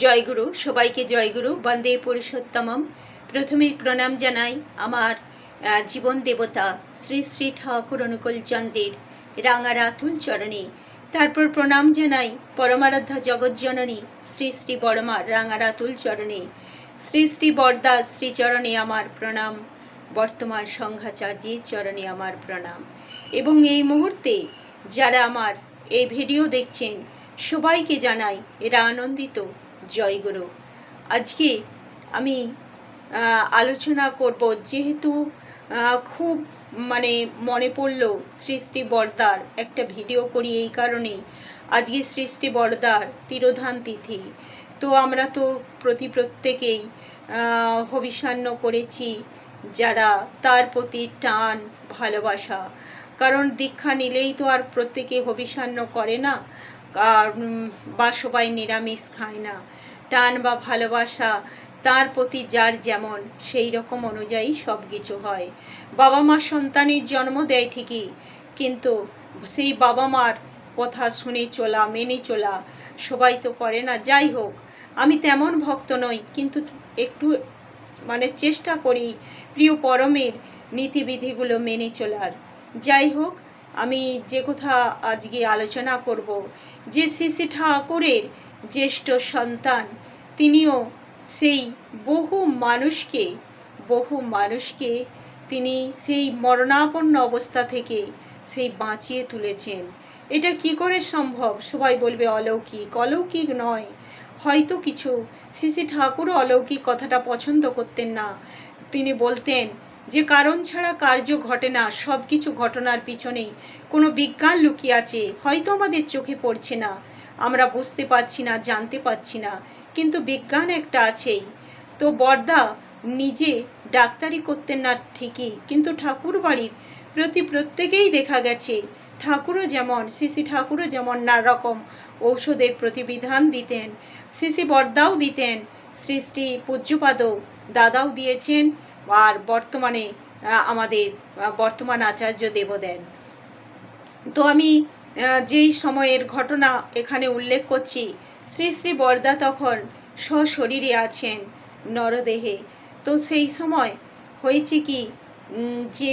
জয়গুরু, সবাইকে জয়গুরু, বন্দে পুরুষোত্তমম। প্রথমেই প্রণাম জানাই আমার জীবন দেবতা শ্রী শ্রী ঠাকুর অনুকূল চন্দ্রের রাঙা রাতুল চরণে। তারপর প্রণাম জানাই পরমারাধ্যা জগৎজননী শ্রী শ্রী বড়মার রাঙা রাতুল চরণে। শ্রী শ্রী বরদাস শ্রীচরণে আমার প্রণাম, বর্তমান সংঘাচার্যের চরণে আমার প্রণাম। এবং এই মুহূর্তে যারা আমার এই ভিডিও দেখছেন সবাইকে জানাই এরা আনন্দিত জয়গুরু। আজকে আমি আলোচনা করব, যেহেতু খুব মনে পড়ল শ্রী শ্রী বরদার একটা ভিডিও করি, এই কারণেই আজকে শ্রী শ্রী বরদার তিরোধান তিথি। তো আমরা তো প্রত্যেকেই হবিষান্ন করেছি, যারা তার প্রতি টান ভালোবাসা, কারণ দীক্ষা নিলেই তো আর প্রত্যেকে হবিষান্ন করে না, বা সবাই নিরামিষ খায় না। টান বা ভালোবাসা তার প্রতি যার যেমন, সেই রকম অনুযায়ী সব কিছু হয়। বাবা মা সন্তানের জন্ম দেয় ঠিকই, কিন্তু সেই বাবা মার কথা শুনে চলা, মেনে চলা সবাই তো করে না। যাই হোক, আমি তেমন ভক্ত নই, কিন্তু একটু চেষ্টা করি প্রিয় পরমের নীতিবিধিগুলো মেনে চলার। যাই হোক, আমি যে কথা আজকে আলোচনা করব, যে শ্রী শ্রী ঠাকুরের জ্যেষ্ঠ সন্তান, তিনিও সেই বহু মানুষকে তিনি সেই মরণাপন্ন অবস্থা থেকে সেই বাঁচিয়ে তুলেছেন। এটা কি করে সম্ভব? সবাই বলবে অলৌকিক। অলৌকিক নয়, হয়তো কিছু। শ্রী শ্রী ঠাকুরও অলৌকিক কথাটা পছন্দ করতেন না। তিনি বলতেন যে কারণ ছাড়া কার্য ঘটে না, সব কিছু ঘটনার পিছনেই কোনো বিজ্ঞান লুকিয়ে আছে, হয়তো আমাদের চোখে পড়ছে না, আমরা বুঝতে পারছি না, জানতে পারছি না, কিন্তু বিজ্ঞান একটা আছেই। তো বরদা নিজে ডাক্তারি করতেন না ঠিকই, কিন্তু ঠাকুর বাড়ির প্রত্যেকেই দেখা গেছে ঠাকুরও যেমন, শ্রী শ্রী ঠাকুরও যেমন নানা রকম ঔষধের প্রতিবিধান দিতেন, শ্রী শ্রী বরদাও দিতেন, শ্রী শ্রী পূজ্যপাদও দাদাও দিয়েছেন, আর বর্তমানে আমাদের বর্তমান আচার্য দেবদেন। তো আমি যেই সময়ের ঘটনা এখানে উল্লেখ করছি, শ্রী শ্রী বরদা তখন সশরীরে আছেন নরদেহে। তো সেই সময় হয়েছে কি, যে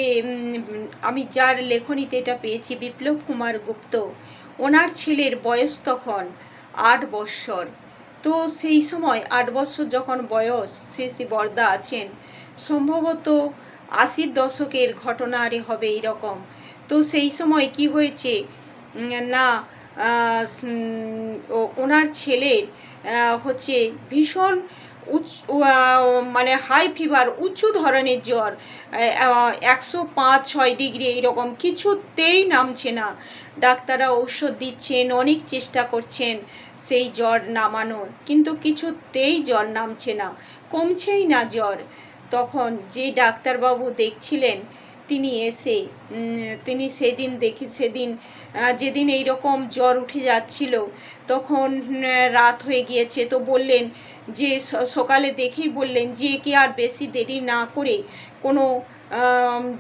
আমি যার লেখনীতে এটা পেয়েছি, বিপ্লব কুমার গুপ্ত, ওনার ছেলের বয়স তখন 8 বৎসর। তো সেই সময় 8 বৎসর যখন বয়স, শ্রী শ্রী বরদা আছেন, সম্ভবত 80-র দশকের ঘটনা আরে হবে এইরকম। তো সেই সময় কি হয়েছে না, ওনার ছেলের হচ্ছে ভীষণ হাই ফিভার, উঁচু ধরনের জ্বর, 105-6 ডিগ্রি এইরকম, কিছুতেই নামছে না। ডাক্তাররা ঔষধ দিচ্ছেন, অনেক চেষ্টা করছেন সেই জ্বর নামানোর, কিন্তু কিছুতেই জ্বর নামছে না, কমছেই না জ্বর। তখন যে ডাক্তারবাবু দেখছিলেন, তিনি এসে তিনি যেদিন এইরকম জ্বর উঠে যাচ্ছিল, তখন রাত হয়ে গিয়েছে। তো বললেন যে সকালে দেখেই বললেন যে কি আর বেশি দেরি না করে কোনো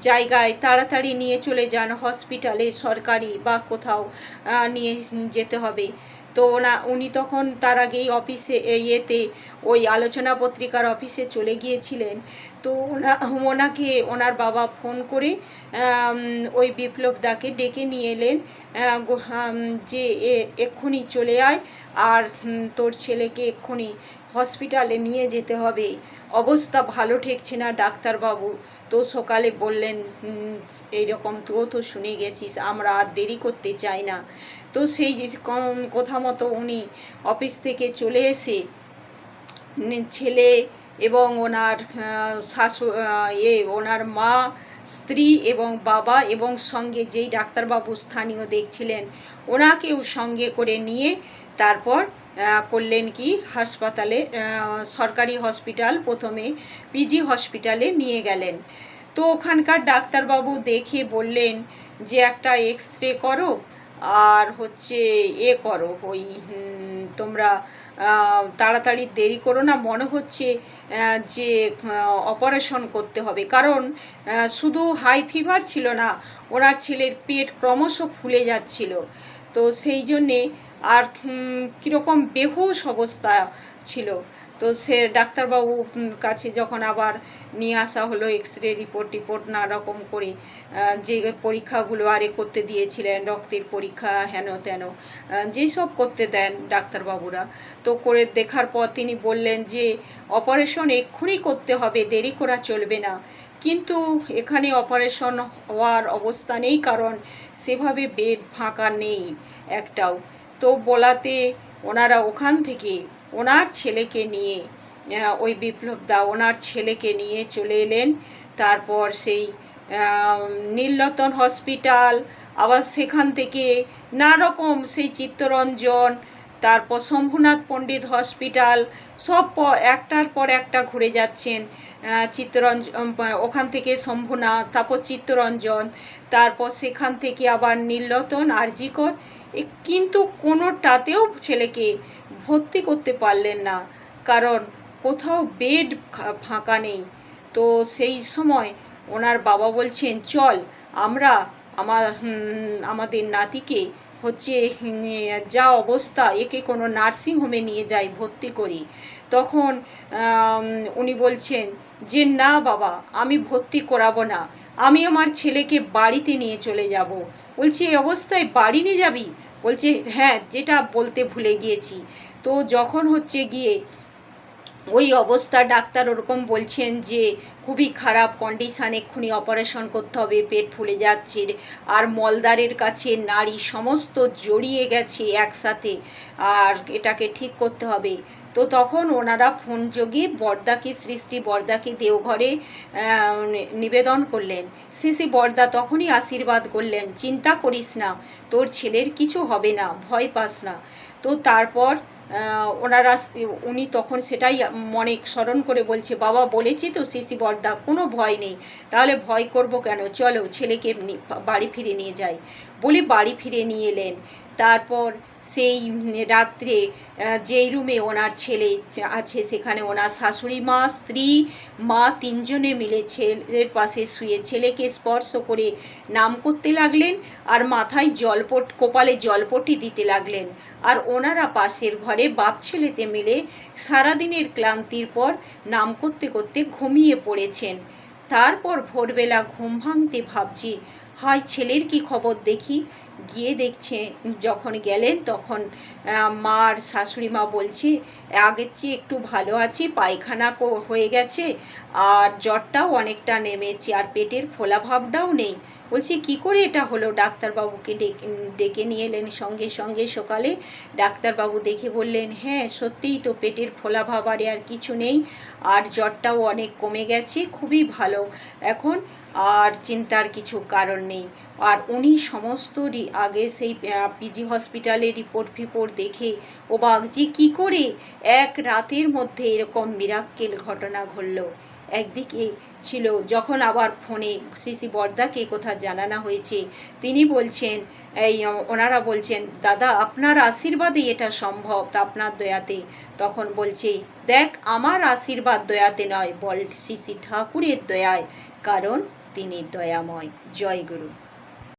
জায়গায় তাড়াতাড়ি নিয়ে চলে যান, হসপিটালে, সরকারি বা কোথাও নিয়ে যেতে হবে। তো উনি তখন তার আগেই অফিসে ওই আলোচনা পত্রিকার অফিসে চলে গিয়েছিলেন। তো ওনাকে ওনার বাবা ফোন করে ওই বিপ্লব দাকে ডেকে নিয়ে এলেন, যে এক্ষুনি চলে আয়, আর তোর ছেলেকে এক্ষুনি হসপিটালে নিয়ে যেতে হবে, অবস্থা ভালো ঠেকছে না ডাক্তারবাবু। তো সকালে বললেন এইরকম, তুও তো শুনে গেছিস, আমরা আর দেরি করতে চাই না। তো সেই কথা মতো উনি অফিস থেকে চলে এসে ছেলে এবং ওনার ওনার মা, স্ত্রী এবং বাবা, এবং সঙ্গে যেই ডাক্তারবাবু স্থানীয় দেখছিলেন ওনাকেও সঙ্গে করে নিয়ে তারপর করলেন কি, হাসপাতালে, সরকারি হসপিটাল, প্রথমে পিজি হসপিটালে নিয়ে গেলেন। তো ওখানকার ডাক্তারবাবু দেখে বললেন যে একটা এক্স-রে করো, আর হচ্ছে করো, ওই তোমরা তাড়াতাড়ি দেরি করো না, মনে হচ্ছে যে অপারেশন করতে হবে, কারণ শুধু হাই ফিভার ছিল না, ওনার ছেলের পেট ক্রমশ ফুলে যাচ্ছিল। তো সেই জন্যে আর কীরকম বেহুশ অবস্থা ছিল। তো সে ডাক্তারবাবু কাছে যখন আবার নিয়ে আসা হলো, এক্স রে রিপোর্ট নানারকম করে যে পরীক্ষাগুলো করতে দিয়েছিলেন, রক্তের পরীক্ষা হেন তেন যেসব করতে দেন ডাক্তারবাবুরা, তো করে দেখার পর তিনি বললেন যে অপারেশন এক্ষুনি করতে হবে, দেরি করা চলবে না। কিন্তু এখানে অপারেশন হওয়ার অবস্থা নেই, কারণ সেভাবে বেড ফাঁকা নেই একটাও। তো বলাতে ওনারা ওখান থেকে ওনার ছেলেকে নিয়ে, ওই বিপ্লবদা ওনার ছেলেকে নিয়ে চলে এলেন। তারপর সেই নীলরতন হসপিটাল, আবার সেখান থেকে নানারকম সেই চিত্তরঞ্জন, তারপর শম্ভুনাথ পণ্ডিত হসপিটাল, সব একটার পর একটা ঘুরে যাচ্ছেন। চিত্তরঞ্জন, ওখান থেকে শম্ভুনাথ, তারপর চিত্তরঞ্জন, তারপর সেখান থেকে আবার নীলরতন, আরজি কর, কিন্তু কোনোটাতেও ছেলেকে ভর্তি করতে পারলেন না, কারণ কোথাও বেড ফাঁকা নেই। তো সেই সময় ওনার বাবা বলছেন, চল আমরা আমাদের নাতিকে হচ্ছে যা অবস্থা, একে কোনো নার্সিংহোমে নিয়ে যাই, ভর্তি করি। তখন উনি বলছেন যে না বাবা, আমি ভর্তি করাবো না, আমি আমার ছেলেকে বাড়িতে নিয়ে চলে যাব। বলছি এই অবস্থায় বাড়ি নিয়ে যাবি? বলছে হ্যাঁ, যেটা বলতে ভুলে গিয়েছি। তো যখন হচ্ছে গিয়ে ওই অবস্থা, ডাক্তার ওরকম বলছেন যে খুবই খারাপ কন্ডিশান, এক্ষুনি অপারেশন করতে হবে, পেট ফুলে যাচ্ছে, আর মলদ্বারের কাছে নাড়ি সমস্ত জড়িয়ে গেছে একসাথে, আর এটাকে ঠিক করতে হবে। তো তখন ওনারা ফোন যোগে বরদাকে, শ্রী বরদাকে দেওঘরে নিবেদন করলেন। শ্রী বরদা তখনই আশীর্বাদ করলেন, চিন্তা করিস না, তোর ছেলের কিছু হবে না, ভয় পাস না। তো তারপর উনি তখন সেটাই মনে স্মরণ করে বলছে, বাবা বলেছি তো শ্রী বরদা, কোনো ভয় নেই, তাহলে ভয় করব কেন, চলো ছেলেকে বাড়ি ফিরে নিয়ে যাই। বলে বাড়ি ফিরে নিয়ে এলেন। তারপর সেই রাত্রে যেই রুমে ওনার ছেলে আছে, সেখানে ওনার শাশুড়ি মা, স্ত্রী, মা তিনজনে মিলে ছেলের পাশে শুয়ে ছেলেকে স্পর্শ করে নাম করতে লাগলেন, আর মাথায় কপালে জলপটি দিতে লাগলেন। আর ওনারা পাশের ঘরে বাপ ছেলেতে মিলে সারাদিনের ক্লান্তির পর নাম করতে করতে ঘুমিয়ে পড়েছেন। তারপর ভোরবেলা ঘুম ভাঙতে ভাবছি, হায় ছেলের কি খবর দেখি। গিয়ে দেখছে, যখন গেলেন তখন মার শাশুড়ি মা বলছে আগের চেয়ে একটু ভালো আছি, পায়খানা হয়ে গেছে, আর জ্বরটাও অনেকটা নেমেছে, আর পেটের ফোলা ভাবটাও নেই। বলছি কি করে এটা হলো? ডাক্তারবাবুকে ডেকে নিয়ে এলেন সঙ্গে সঙ্গে সকালে। ডাক্তারবাবু দেখে বললেন, হ্যাঁ সত্যিই তো, পেটের ফোলা ভাব আর কিছু নেই, আর জ্বরটাও অনেক কমে গেছে, খুবই ভালো এখন, আর চিন্তার কিছু কারণ নেই। আর উনি সমস্ত আগে সেই পিজি হসপিটালের রিপোর্ট দেখে অবাক, যে কী করে এক রাতের মধ্যে এরকম মিরাক্কেল ঘটনা ঘটল। একদিকে ছিল যখন আবার ফোনে শ্রী বরদাকে কথা জানানো হয়েছে, তিনি বলছেন, ওনারা বলছেন, দাদা আপনার আশীর্বাদেই এটা সম্ভব, তা আপনার দয়াতে। তখন বলছে, দেখ আমার আশীর্বাদ দয়াতে নয়, বল শ্রী ঠাকুরের দয়ায়, কারণ তিনি দয়াময়। জয় গুরু।